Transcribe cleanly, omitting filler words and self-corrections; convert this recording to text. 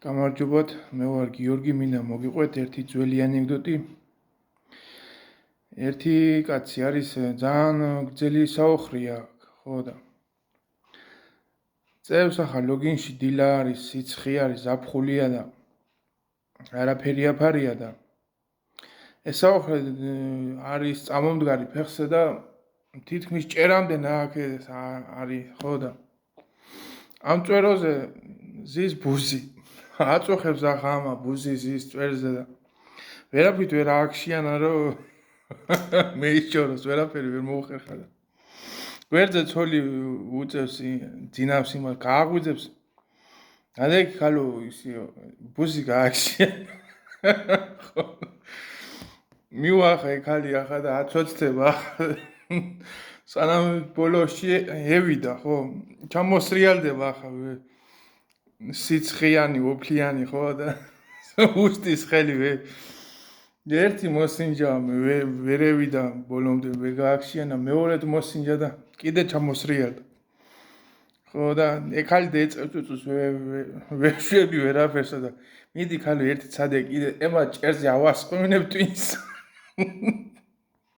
გამარჯობათ, მე ვარ გიორგი, მინდა მოგიყვეთ ერთი ძველი ანეკდოტი. ერთი კაცი არის ძალიან გრძელი საოხრია, ხო და წევს ახლა ლოგინში დილა არის, სიცხი არის, ზაფხულია და არაფერი აფარია და ეს საოხრე არის წამომდგარი ფეხზე და თითქმის ჭერამდე ნააქეს არის, ხო და ამ წვეროზე ზის ბუზი. აწუხებს ახლა ამა ბუზის ის წვერზე და ვერაფრით ვერ ააქშიანა რომ მეიშოროს ვერაფერი ვერ მოუხერხა და გვერდზე ცოლი უწევს ძინავს იმას გააღვიძებს ადექ ხალო ისი ბუზი გააქშიანა მივახა ხალი ახლა და აცოცდება სანამ ბოლოში ევიდა ხო ჩამოსრიალდება ახლა სიცხიანი, ოფლიანი ხო და უსტის ხელი ერთი მოსინჯა ვერევიდა ბოლომდე ვერ გააქშიანა მეორედ მოსინჯა და კიდე ჩამოსრიალდა ხო და ეკალი და ეწევწუწს ვერ შვები ვერაფერსა და მიდი ხალი ერთი ცადე კიდე ემა ჭერზე ავასყმინებ ტვინს